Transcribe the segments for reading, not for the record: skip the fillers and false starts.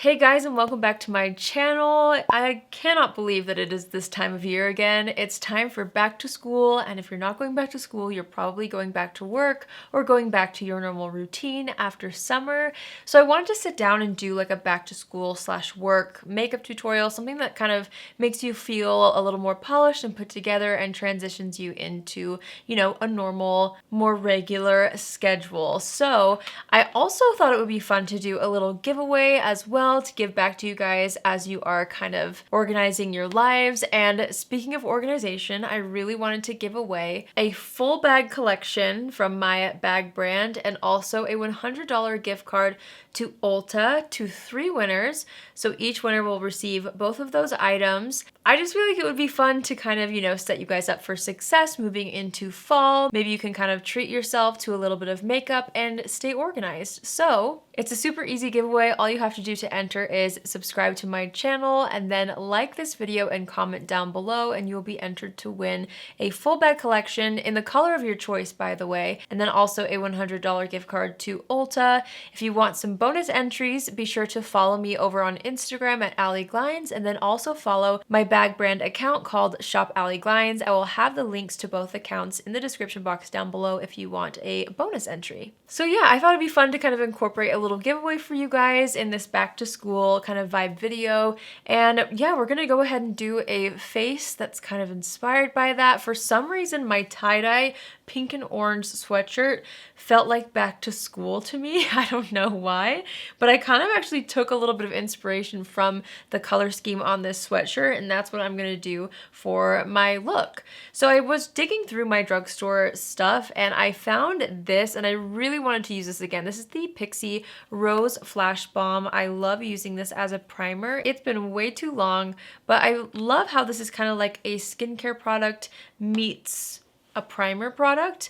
Hey guys, and welcome back to my channel. I cannot believe that it is this time of year again. It's time for back to school, and if you're not going back to school, you're probably going back to work or going back to your normal routine after summer. So I wanted to sit down and do like a back to school / work makeup tutorial, something that kind of makes you feel a little more polished and put together and transitions you into, a normal, more regular schedule. So I also thought it would be fun to do a little giveaway as well to give back to you guys as you are kind of organizing your lives. And speaking of organization, I really wanted to give away a full bag collection from my bag brand and also a $100 gift card to Ulta to 3 winners. So each winner will receive both of those items. I just feel like it would be fun to kind of, set you guys up for success moving into fall. Maybe you can kind of treat yourself to a little bit of makeup and stay organized. So it's a super easy giveaway. All you have to do to enter is subscribe to my channel and then like this video and comment down below, and you'll be entered to win a full bag collection in the color of your choice, by the way, and then also a $100 gift card to Ulta. If you want some bonus entries, be sure to follow me over on Instagram at Allie Glines, and then also follow my bag brand account called Shop Allie Glines. I will have the links to both accounts in the description box down below if you want a bonus entry. So yeah, I thought it'd be fun to kind of incorporate a little giveaway for you guys in this back to school kind of vibe video. And yeah, we're gonna go ahead and do a face that's kind of inspired by that. For some reason, my tie-dye pink and orange sweatshirt felt like back to school to me. I don't know why, but I kind of actually took a little bit of inspiration from the color scheme on this sweatshirt, and that's what I'm gonna do for my look. So I was digging through my drugstore stuff and I found this, and I really wanted to use this again. This is the Pixi Rose Flash Balm. I love using this as a primer. It's been way too long, but I love how this is kind of like a skincare product meets a primer product.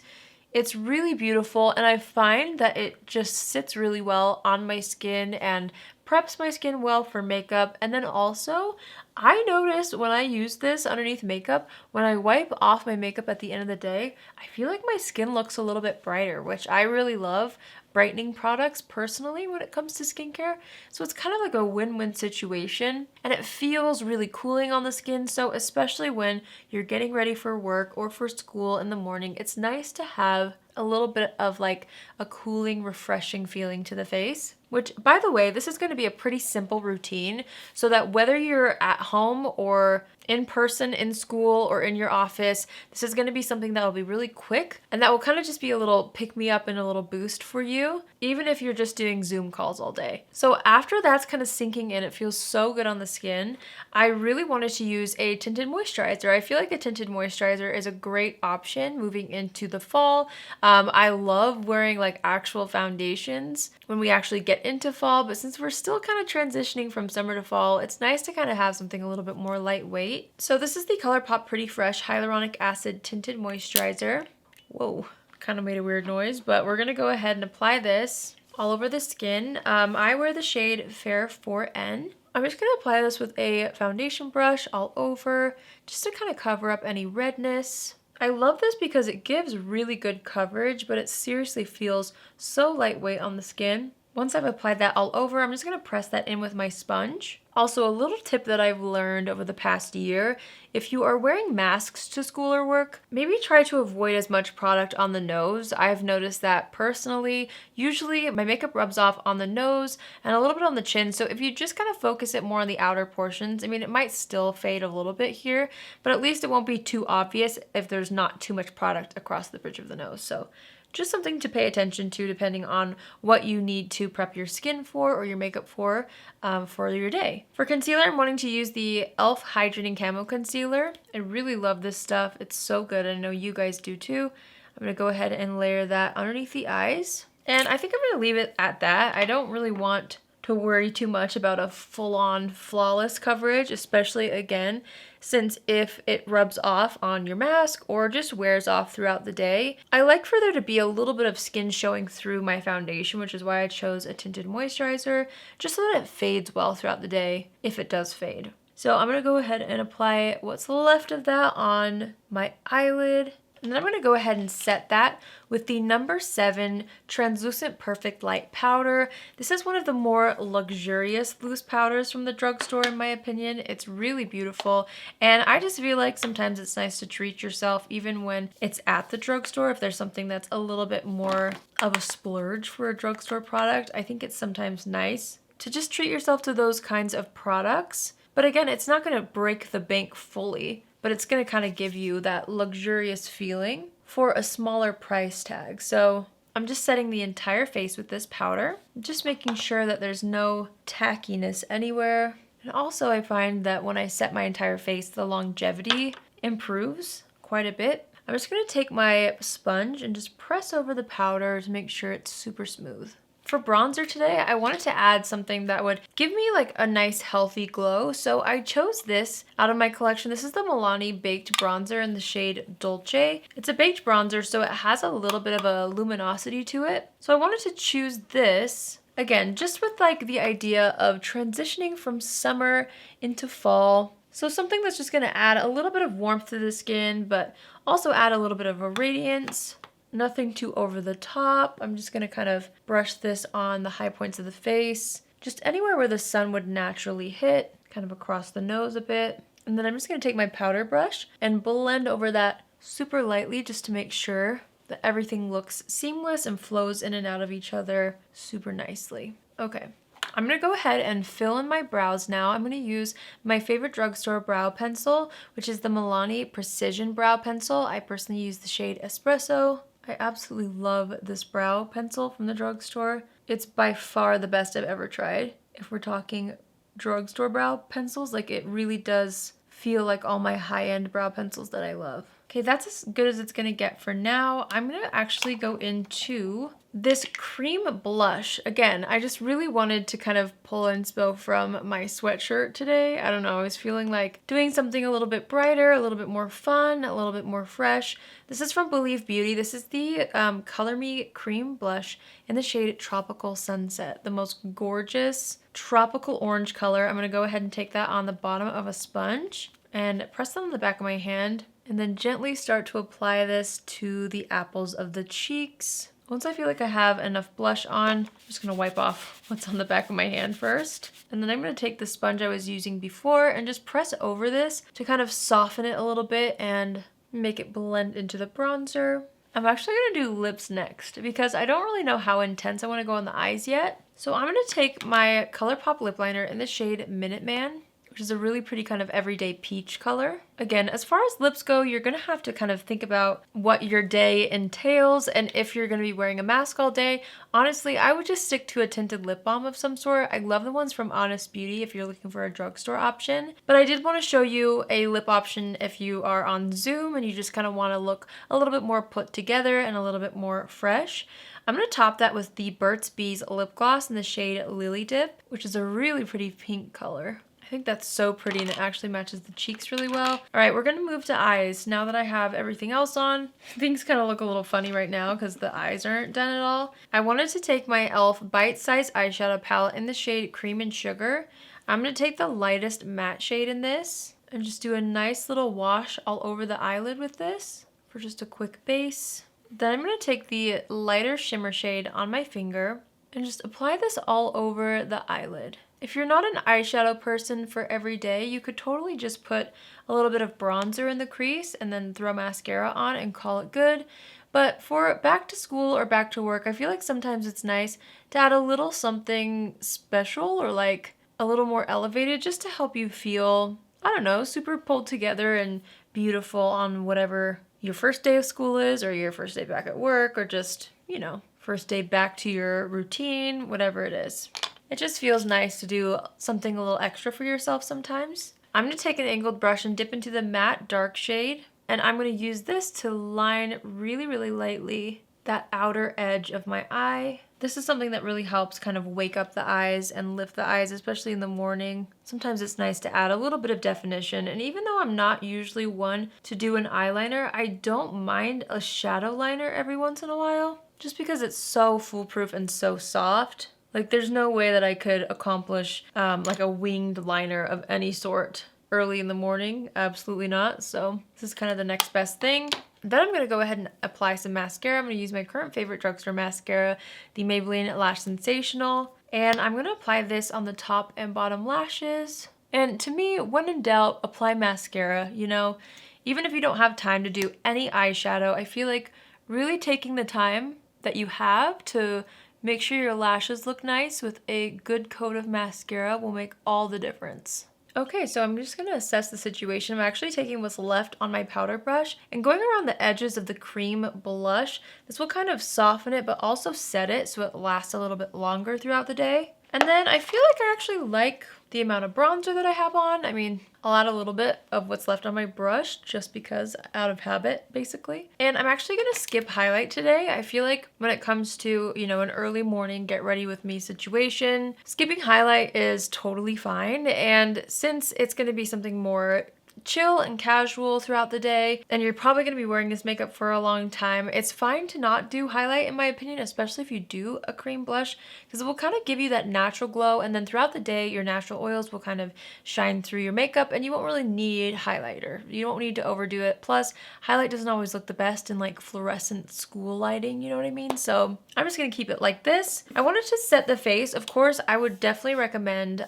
It's really beautiful, and I find that it just sits really well on my skin and preps my skin well for makeup. And then also, I noticed when I use this underneath makeup, when I wipe off my makeup at the end of the day, I feel like my skin looks a little bit brighter, which I really love brightening products personally when it comes to skincare. So it's kind of like a win-win situation, and it feels really cooling on the skin. So especially when you're getting ready for work or for school in the morning, it's nice to have a little bit of like a cooling, refreshing feeling to the face. Which, by the way, this is going to be a pretty simple routine, so that whether you're at home or in person in school or in your office, this is going to be something that will be really quick and that will kind of just be a little pick me up and a little boost for you, even if you're just doing Zoom calls all day. So after that's kind of sinking in, it feels so good on the skin, I really wanted to use a tinted moisturizer. I feel like a tinted moisturizer is a great option moving into the fall. I love wearing like actual foundations when we actually get into fall, but since we're still kind of transitioning from summer to fall, it's nice to kind of have something a little bit more lightweight. So this is the ColourPop Pretty Fresh Hyaluronic Acid Tinted Moisturizer. Whoa, kind of made a weird noise, but we're gonna go ahead and apply this all over the skin. I wear the shade Fair 4N. I'm just gonna apply this with a foundation brush all over, just to kind of cover up any redness. I love this because it gives really good coverage, but it seriously feels so lightweight on the skin. Once I've applied that all over, I'm just going to press that in with my sponge. Also, a little tip that I've learned over the past year, if you are wearing masks to school or work, maybe try to avoid as much product on the nose. I've noticed that personally, usually my makeup rubs off on the nose and a little bit on the chin, so if you just kind of focus it more on the outer portions, I mean, it might still fade a little bit here, but at least it won't be too obvious if there's not too much product across the bridge of the nose. So just something to pay attention to depending on what you need to prep your skin for or your makeup for your day. For concealer, I'm wanting to use the e.l.f. Hydrating Camo Concealer. I really love this stuff. It's so good. I know you guys do too. I'm going to go ahead and layer that underneath the eyes. And I think I'm going to leave it at that. I don't really want to worry too much about a full-on flawless coverage, especially again, since if it rubs off on your mask or just wears off throughout the day. I like for there to be a little bit of skin showing through my foundation, which is why I chose a tinted moisturizer, just so that it fades well throughout the day if it does fade. So I'm gonna go ahead and apply what's left of that on my eyelid And then I'm going to go ahead and set that with the number 7 Translucent Perfect Light Powder. This is one of the more luxurious loose powders from the drugstore in my opinion. It's really beautiful, and I just feel like sometimes it's nice to treat yourself even when it's at the drugstore. If there's something that's a little bit more of a splurge for a drugstore product, I think it's sometimes nice to just treat yourself to those kinds of products. But again, it's not going to break the bank fully, but it's going to kind of give you that luxurious feeling for a smaller price tag. So I'm just setting the entire face with this powder, just making sure that there's no tackiness anywhere. And also I find that when I set my entire face, the longevity improves quite a bit. I'm just going to take my sponge and just press over the powder to make sure it's super smooth. For bronzer today, I wanted to add something that would give me like a nice healthy glow. So I chose this out of my collection. This is the Milani Baked Bronzer in the shade Dolce. It's a baked bronzer, so it has a little bit of a luminosity to it. So I wanted to choose this, again, just with like the idea of transitioning from summer into fall. So something that's just gonna add a little bit of warmth to the skin, but also add a little bit of a radiance. Nothing too over the top. I'm just gonna kind of brush this on the high points of the face, just anywhere where the sun would naturally hit, kind of across the nose a bit. And then I'm just gonna take my powder brush and blend over that super lightly just to make sure that everything looks seamless and flows in and out of each other super nicely. Okay. I'm going to go ahead and fill in my brows now. I'm going to use my favorite drugstore brow pencil, which is the Milani Precision Brow Pencil. I personally use the shade Espresso. I absolutely love this brow pencil from the drugstore. It's by far the best I've ever tried. If we're talking drugstore brow pencils, like it really does feel like all my high-end brow pencils that I love. Okay, that's as good as it's gonna get for now. I'm gonna actually go into this cream blush. Again, I just really wanted to kind of pull inspo from my sweatshirt today. I don't know, I was feeling like doing something a little bit brighter, a little bit more fun, a little bit more fresh. This is from Believe Beauty. This is the Color Me Cream Blush in the shade Tropical Sunset. The most gorgeous tropical orange color. I'm gonna go ahead and take that on the bottom of a sponge and press that on the back of my hand, and then gently start to apply this to the apples of the cheeks. Once I feel like I have enough blush on, I'm just gonna wipe off what's on the back of my hand first. And then I'm gonna take the sponge I was using before and just press over this to kind of soften it a little bit and make it blend into the bronzer. I'm actually gonna do lips next because I don't really know how intense I wanna go on the eyes yet. So I'm gonna take my ColourPop lip liner in the shade Minuteman, which is a really pretty kind of everyday peach color. Again, as far as lips go, you're gonna have to kind of think about what your day entails, and if you're gonna be wearing a mask all day, honestly, I would just stick to a tinted lip balm of some sort. I love the ones from Honest Beauty if you're looking for a drugstore option, but I did wanna show you a lip option if you are on Zoom and you just kind of wanna look a little bit more put together and a little bit more fresh. I'm going to top that with the Burt's Bees lip gloss in the shade Lily Dip, which is a really pretty pink color. I think that's so pretty and it actually matches the cheeks really well. All right, we're gonna move to eyes. Now that I have everything else on, things kind of look a little funny right now because the eyes aren't done at all. I wanted to take my e.l.f. Bite Size Eyeshadow Palette in the shade Cream and Sugar. I'm gonna take the lightest matte shade in this and just do a nice little wash all over the eyelid with this for just a quick base. Then I'm gonna take the lighter shimmer shade on my finger and just apply this all over the eyelid. If you're not an eyeshadow person for every day, you could totally just put a little bit of bronzer in the crease and then throw mascara on and call it good. But for back to school or back to work, I feel like sometimes it's nice to add a little something special or like a little more elevated just to help you feel, I don't know, super pulled together and beautiful on whatever your first day of school is, or your first day back at work, or just, you know, first day back to your routine, whatever it is. It just feels nice to do something a little extra for yourself sometimes. I'm going to take an angled brush and dip into the matte dark shade, and I'm going to use this to line really, really lightly that outer edge of my eye. This is something that really helps kind of wake up the eyes and lift the eyes, especially in the morning. Sometimes it's nice to add a little bit of definition, and even though I'm not usually one to do an eyeliner, I don't mind a shadow liner every once in a while, just because it's so foolproof and so soft. Like there's no way that I could accomplish like a winged liner of any sort early in the morning. Absolutely not. So this is kind of the next best thing. Then I'm going to go ahead and apply some mascara. I'm going to use my current favorite drugstore mascara, the Maybelline Lash Sensational. And I'm going to apply this on the top and bottom lashes. And to me, when in doubt, apply mascara. You know, even if you don't have time to do any eyeshadow, I feel like really taking the time that you have to make sure your lashes look nice with a good coat of mascara will make all the difference. Okay, so I'm just gonna assess the situation. I'm actually taking what's left on my powder brush and going around the edges of the cream blush. This will kind of soften it, but also set it so it lasts a little bit longer throughout the day. And then I feel like I actually like the amount of bronzer that I have on. I mean, I'll add a little bit of what's left on my brush just because out of habit, basically. And I'm actually gonna skip highlight today. I feel like when it comes to, you know, an early morning get ready with me situation, skipping highlight is totally fine. And since it's gonna be something more chill and casual throughout the day, and you're probably going to be wearing this makeup for a long time, it's fine to not do highlight in my opinion, especially if you do a cream blush, because it will kind of give you that natural glow, and then throughout the day your natural oils will kind of shine through your makeup and you won't really need highlighter. You don't need to overdo it. Plus, highlight doesn't always look the best in like fluorescent school lighting, you know what I mean? So I'm just going to keep it like this. I wanted to set the face. Of course, I would definitely recommend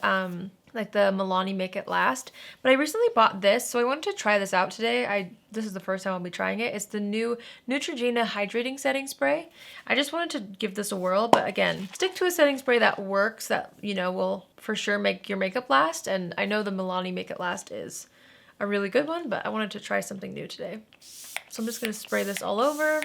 like the Milani Make It Last. But I recently bought this, so I wanted to try this out today. This is the first time I'll be trying it. It's the new Neutrogena Hydrating Setting Spray. I just wanted to give this a whirl, but again, stick to a setting spray that works, that, you know, will for sure make your makeup last. And I know the Milani Make It Last is a really good one, but I wanted to try something new today. So I'm just gonna spray this all over.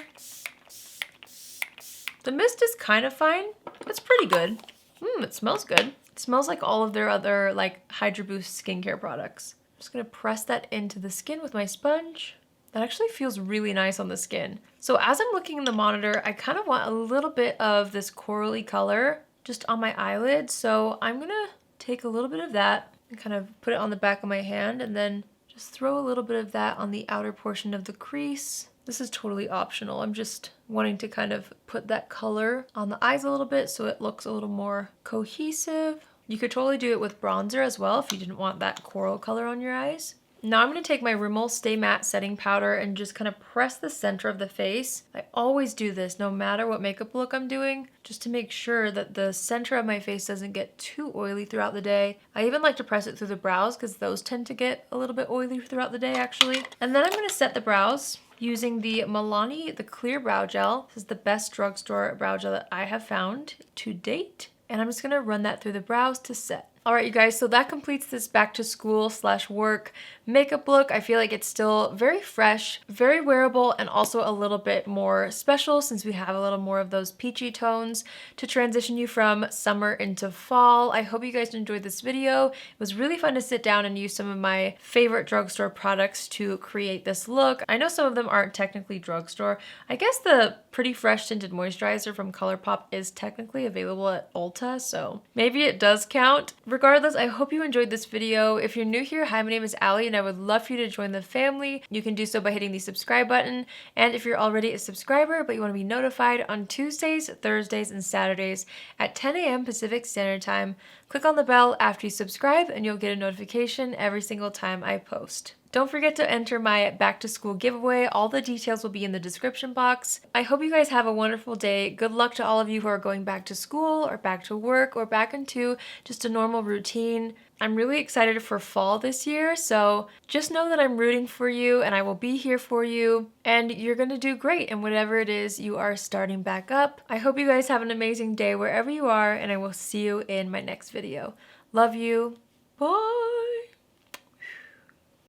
The mist is kind of fine. It's pretty good. It smells good. It smells like all of their other like Hydra Boost skincare products. I'm just gonna press that into the skin with my sponge. That actually feels really nice on the skin. So as I'm looking in the monitor, I kind of want a little bit of this corally color just on my eyelids. So I'm gonna take a little bit of that and kind of put it on the back of my hand and then just throw a little bit of that on the outer portion of the crease. This is totally optional. I'm just wanting to kind of put that color on the eyes a little bit so it looks a little more cohesive. You could totally do it with bronzer as well if you didn't want that coral color on your eyes. Now I'm going to take my Rimmel Stay Matte Setting Powder and just kind of press the center of the face. I always do this no matter what makeup look I'm doing, just to make sure that the center of my face doesn't get too oily throughout the day. I even like to press it through the brows because those tend to get a little bit oily throughout the day actually. And then I'm going to set the brows using the Milani The Clear Brow Gel. This is the best drugstore brow gel that I have found to date. And I'm just gonna run that through the brows to set. All right, you guys, so that completes this back to school / work makeup look. I feel like it's still very fresh, very wearable, and also a little bit more special since we have a little more of those peachy tones to transition you from summer into fall. I hope you guys enjoyed this video. It was really fun to sit down and use some of my favorite drugstore products to create this look. I know some of them aren't technically drugstore. I guess the Pretty Fresh Tinted Moisturizer from ColourPop is technically available at Ulta, so maybe it does count. Regardless, I hope you enjoyed this video. If you're new here, hi, my name is Allie, and I would love for you to join the family. You can do so by hitting the subscribe button. And if you're already a subscriber, but you want to be notified on Tuesdays, Thursdays, and Saturdays at 10 a.m. Pacific Standard Time, click on the bell after you subscribe, and you'll get a notification every single time I post. Don't forget to enter my back to school giveaway. All the details will be in the description box. I hope you guys have a wonderful day. Good luck to all of you who are going back to school or back to work or back into just a normal routine. I'm really excited for fall this year, so just know that I'm rooting for you and I will be here for you, and you're gonna do great in whatever it is you are starting back up. I hope you guys have an amazing day wherever you are, and I will see you in my next video. Love you. Bye!